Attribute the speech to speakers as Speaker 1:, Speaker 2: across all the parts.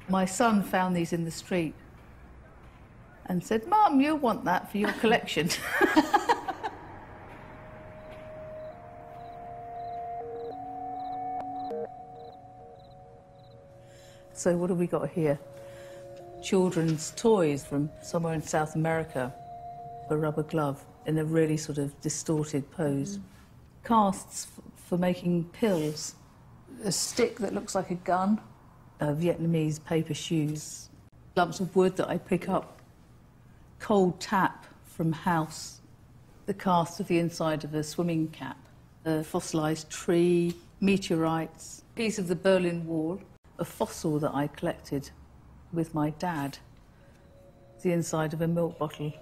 Speaker 1: My son found these in the street and said, "Mum, you'll want that for your collection." So what have we got here? Children's toys from somewhere in South America. A rubber glove in a really sort of distorted pose. Casts for making pills. A stick that looks like a gun. Vietnamese paper shoes. Lumps of wood that I pick up. Cold tap from house. The cast of the inside of a swimming cap. A fossilised tree. Meteorites. Piece of the Berlin Wall. A fossil that I collected with my dad. The inside of a milk bottle.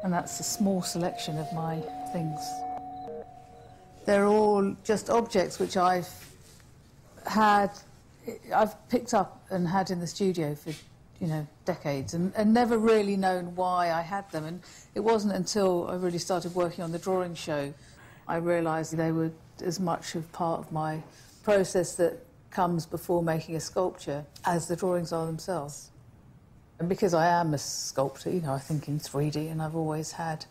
Speaker 1: And that's a small selection of my things. They're all just objects which I've picked up and had in the studio for, you know, decades and never really known why I had them. And it wasn't until I really started working on the drawing show I realised they were as much of part of my process that comes before making a sculpture as the drawings are themselves. And because I am a sculptor, you know, I think in 3D, and I've always had,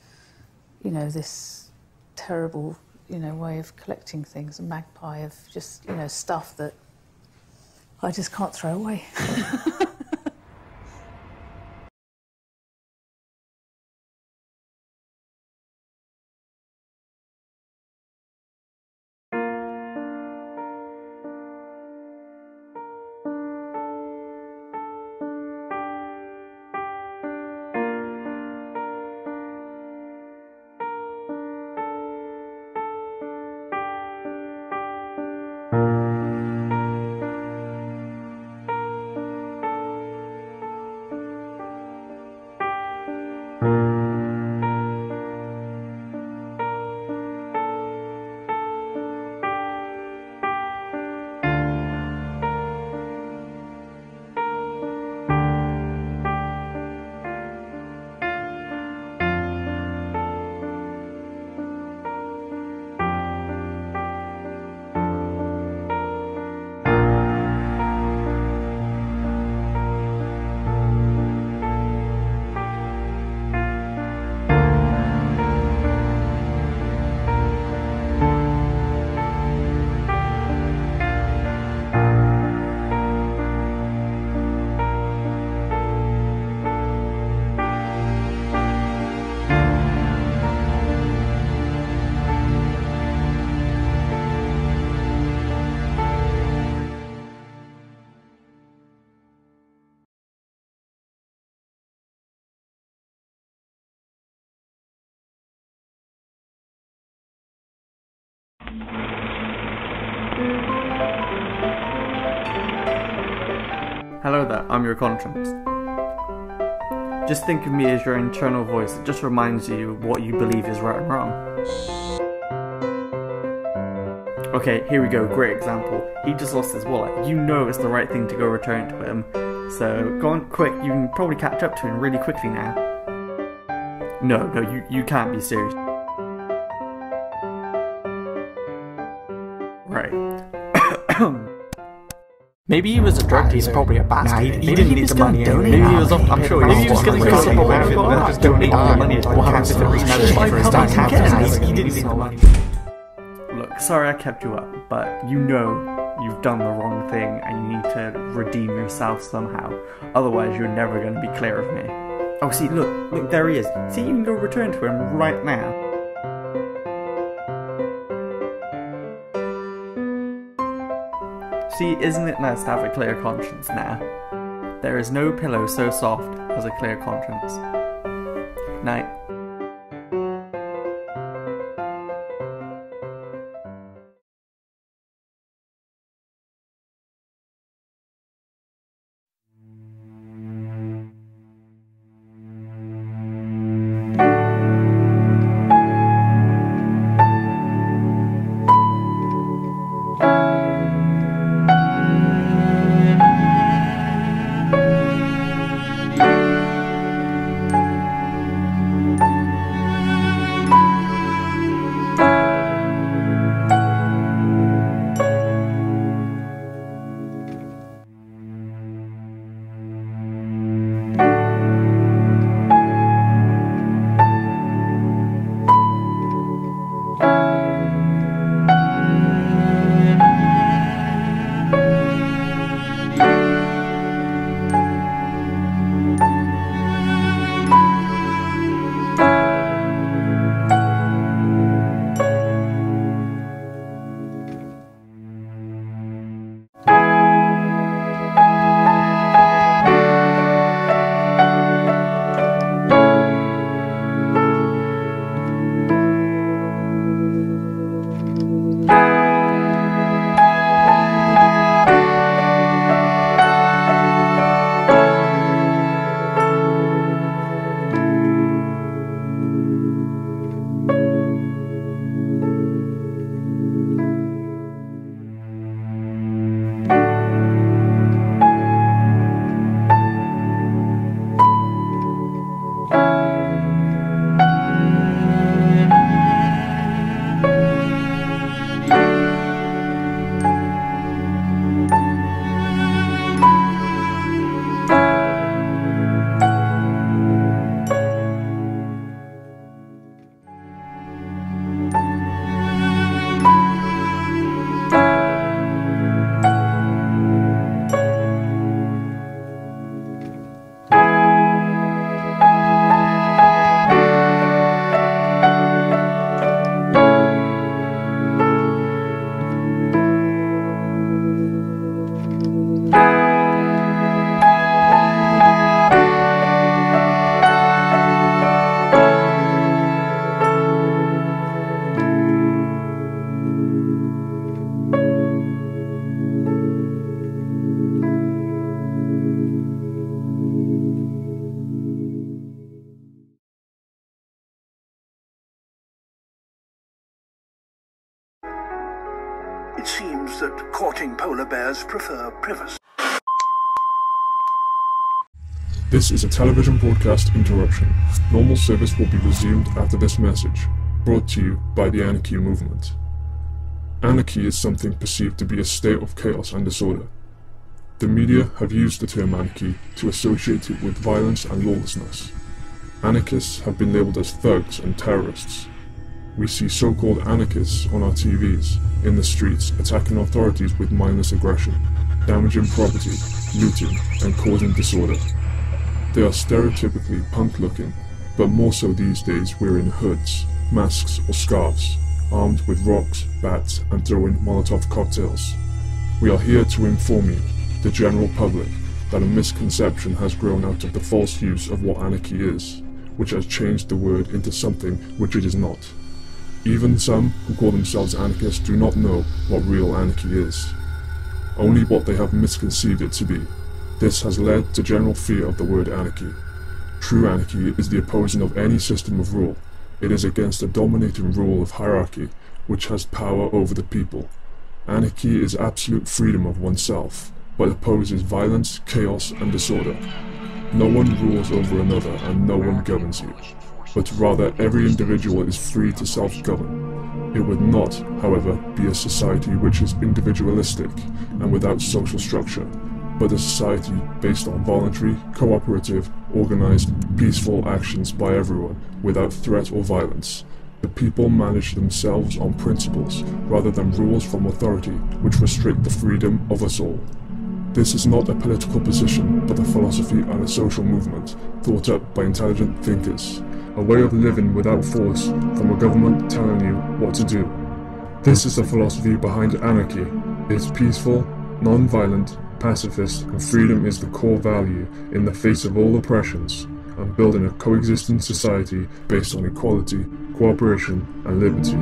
Speaker 1: you know, this terrible, you know, way of collecting things, a magpie of just, you know, stuff that I just can't throw away.
Speaker 2: Hello there, I'm your conscience. Just think of me as your internal voice that just reminds you what you believe is right and wrong. Okay, here we go, great example. He just lost his wallet. You know it's the right thing to go return to him. So go on, quick, you can probably catch up to him really quickly now. No, you can't be serious. Right.
Speaker 3: Maybe he was a drug dealer. He's probably a bastard.
Speaker 2: Nah, he didn't need the money anyway. Maybe he was off, I'm sure he was going to go somewhere with it, but just donate all the money. What happens if it was he didn't need the money. Look, sorry I kept you up, but you know you've done the wrong thing and you need to redeem yourself somehow. Otherwise you're never going to be clear of me. Oh, see, look, there he is. See, you can go return to him right now. See, isn't it nice to have a clear conscience now? There is no pillow so soft as a clear conscience. Night.
Speaker 4: It seems that courting polar bears prefer privacy.
Speaker 5: This is a television broadcast interruption. Normal service will be resumed after this message, brought to you by the Anarchy movement. Anarchy is something perceived to be a state of chaos and disorder. The media have used the term anarchy to associate it with violence and lawlessness. Anarchists have been labelled as thugs and terrorists. We see so-called anarchists on our TVs, in the streets, attacking authorities with mindless aggression, damaging property, looting, and causing disorder. They are stereotypically punk-looking, but more so these days wearing hoods, masks or scarves, armed with rocks, bats, and throwing Molotov cocktails. We are here to inform you, the general public, that a misconception has grown out of the false use of what anarchy is, which has changed the word into something which it is not. Even some who call themselves anarchists do not know what real anarchy is, only what they have misconceived it to be. This has led to general fear of the word anarchy. True anarchy is the opposing of any system of rule. It is against the dominating rule of hierarchy, which has power over the people. Anarchy is absolute freedom of oneself, but opposes violence, chaos, and disorder. No one rules over another and no one governs you, but rather every individual is free to self-govern. It would not, however, be a society which is individualistic and without social structure, but a society based on voluntary, cooperative, organized, peaceful actions by everyone without threat or violence. The people manage themselves on principles rather than rules from authority which restrict the freedom of us all. This is not a political position, but a philosophy and a social movement thought up by intelligent thinkers. A way of living without force from a government telling you what to do. This is the philosophy behind anarchy. It is peaceful, non-violent, pacifist, and freedom is the core value in the face of all oppressions, and building a coexisting society based on equality, cooperation, and liberty.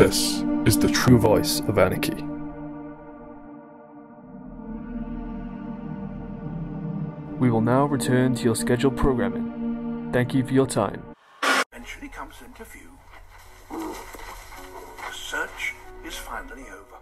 Speaker 5: This is the true voice of anarchy.
Speaker 6: We will now return to your scheduled programming. Thank you for your time.
Speaker 4: Eventually comes into view. The search is finally over.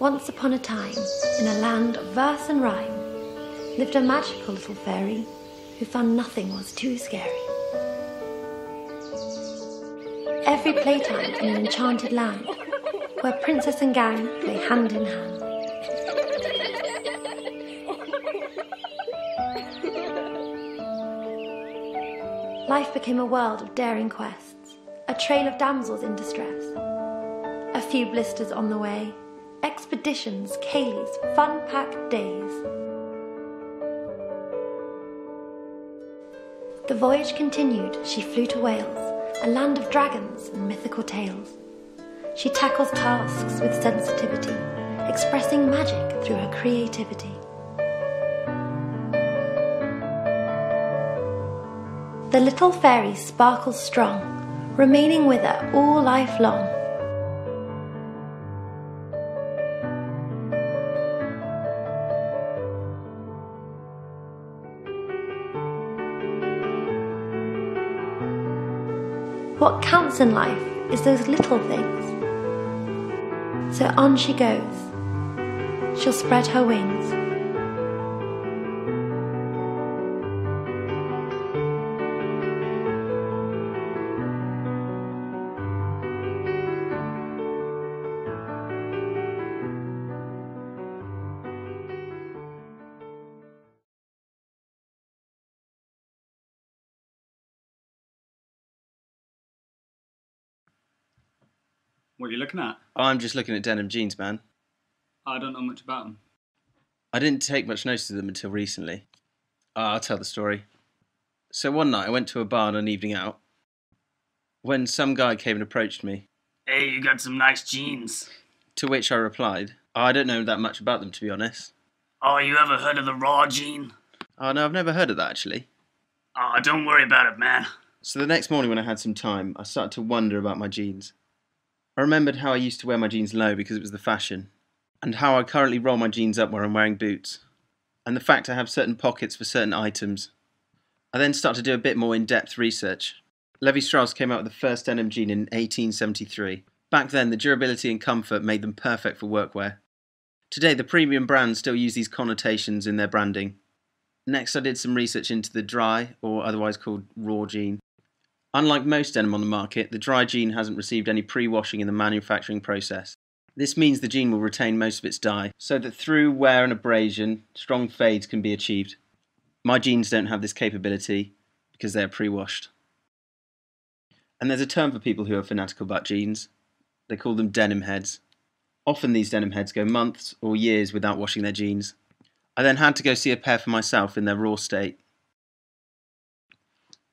Speaker 7: Once upon a time, in a land of verse and rhyme, lived a magical little fairy who found nothing was too scary. Every playtime in an enchanted land, where princess and gang play hand in hand. Life became a world of daring quests, a train of damsels in distress, a few blisters on the way, expeditions, Kaylee's fun-packed days. The voyage continued, she flew to Wales, a land of dragons and mythical tales. She tackles tasks with sensitivity, expressing magic through her creativity. The little fairy sparkles strong, remaining with her all life long. What counts in life is those little things. So on she goes. She'll spread her wings.
Speaker 8: What are you looking at?
Speaker 9: Oh, I'm just looking at denim jeans, man.
Speaker 8: I don't know much about them.
Speaker 9: I didn't take much notice of them until recently. I'll tell the story. So one night I went to a bar on an evening out when some guy came and approached me.
Speaker 8: Hey, you got some nice jeans.
Speaker 9: To which I replied, I don't know that much about them, to be honest.
Speaker 8: Oh, you ever heard of the raw jean?
Speaker 9: Oh, no, I've never heard of that, actually.
Speaker 8: Oh, don't worry about it, man.
Speaker 9: So the next morning when I had some time, I started to wonder about my jeans. I remembered how I used to wear my jeans low because it was the fashion, and how I currently roll my jeans up where I'm wearing boots, and the fact I have certain pockets for certain items. I then started to do a bit more in-depth research. Levi-Strauss came out with the first denim jean in 1873. Back then, the durability and comfort made them perfect for workwear. Today, the premium brands still use these connotations in their branding. Next, I did some research into the dry, or otherwise called raw jean. Unlike most denim on the market, the dry jean hasn't received any pre-washing in the manufacturing process. This means the jean will retain most of its dye, so that through wear and abrasion, strong fades can be achieved. My jeans don't have this capability because they are pre-washed. And there's a term for people who are fanatical about jeans. They call them denim heads. Often these denim heads go months or years without washing their jeans. I then had to go see a pair for myself in their raw state.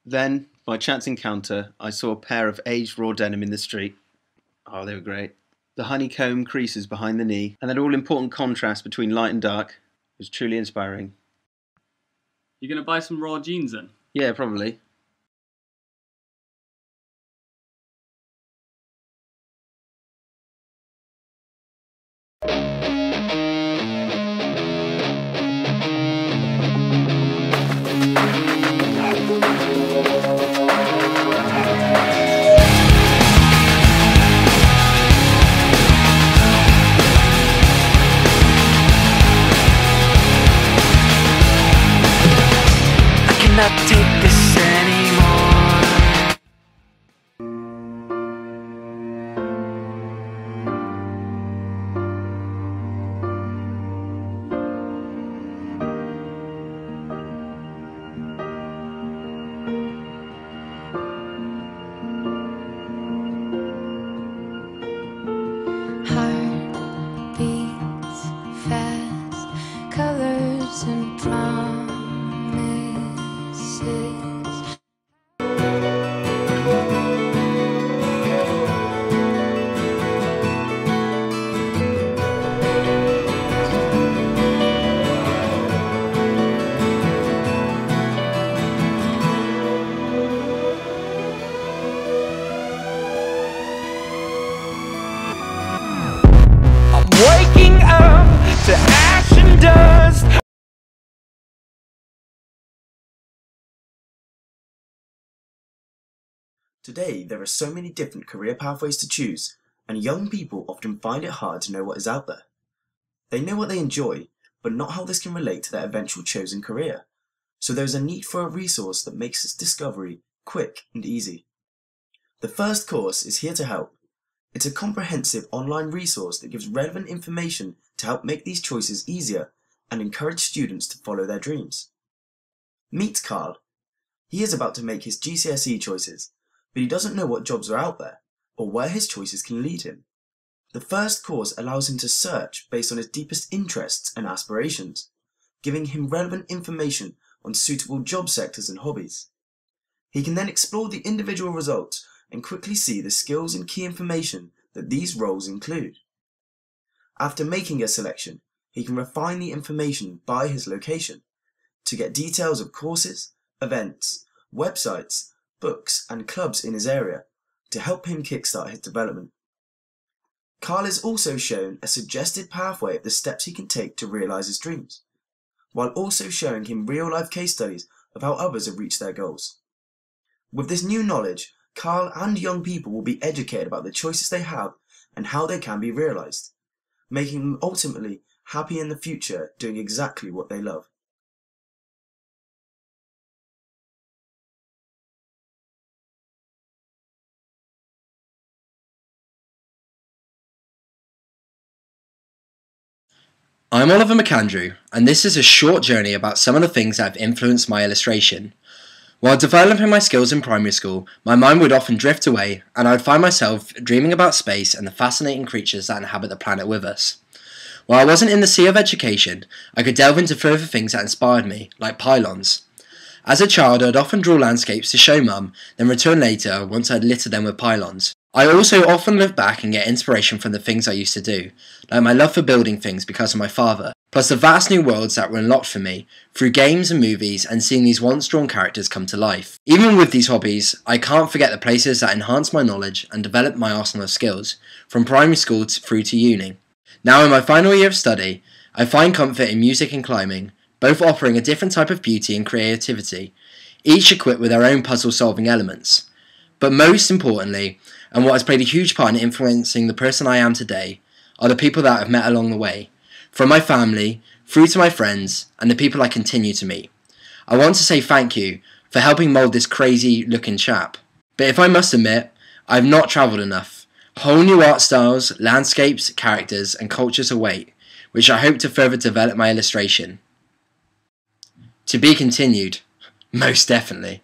Speaker 9: Then, by chance encounter, I saw a pair of aged raw denim in the street. Oh, they were great. The honeycomb creases behind the knee, and that all-important contrast between light and dark was truly inspiring.
Speaker 8: You gonna buy some raw jeans then?
Speaker 9: Yeah, probably.
Speaker 10: Not take this anymore. Heart beats fast, colors and promises. Waking up to ash and dust.
Speaker 11: Today, there are so many different career pathways to choose, and young people often find it hard to know what is out there. They know what they enjoy, but not how this can relate to their eventual chosen career. So there is a need for a resource that makes this discovery quick and easy. The first course is here to help. It's a comprehensive online resource that gives relevant information to help make these choices easier and encourage students to follow their dreams. Meet Carl. He is about to make his GCSE choices, but he doesn't know what jobs are out there or where his choices can lead him. The first course allows him to search based on his deepest interests and aspirations, giving him relevant information on suitable job sectors and hobbies. He can then explore the individual results and quickly see the skills and key information that these roles include. After making a selection, he can refine the information by his location to get details of courses, events, websites, books and clubs in his area to help him kickstart his development. Carl is also shown a suggested pathway of the steps he can take to realise his dreams, while also showing him real-life case studies of how others have reached their goals. With this new knowledge, Carl and young people will be educated about the choices they have and how they can be realised, making them ultimately happy in the future doing exactly what they love.
Speaker 12: I'm Ollie McAndrew, and this is a short journey about some of the things that have influenced my illustration. While developing my skills in primary school, my mind would often drift away, and I would find myself dreaming about space and the fascinating creatures that inhabit the planet with us. While I wasn't in the sea of education, I could delve into further things that inspired me, like pylons. As a child, I'd often draw landscapes to show Mum, then return later once I'd littered them with pylons. I also often look back and get inspiration from the things I used to do, like my love for building things because of my father, plus the vast new worlds that were unlocked for me through games and movies and seeing these once drawn characters come to life. Even with these hobbies, I can't forget the places that enhanced my knowledge and developed my arsenal of skills, from primary school through to uni. Now in my final year of study, I find comfort in music and climbing, both offering a different type of beauty and creativity, each equipped with their own puzzle-solving elements. But most importantly, and what has played a huge part in influencing the person I am today, are the people that I've met along the way, from my family, through to my friends, and the people I continue to meet. I want to say thank you for helping mould this crazy looking chap. But if I must admit, I've not travelled enough. Whole new art styles, landscapes, characters, and cultures await, which I hope to further develop my illustration. To be continued, most definitely.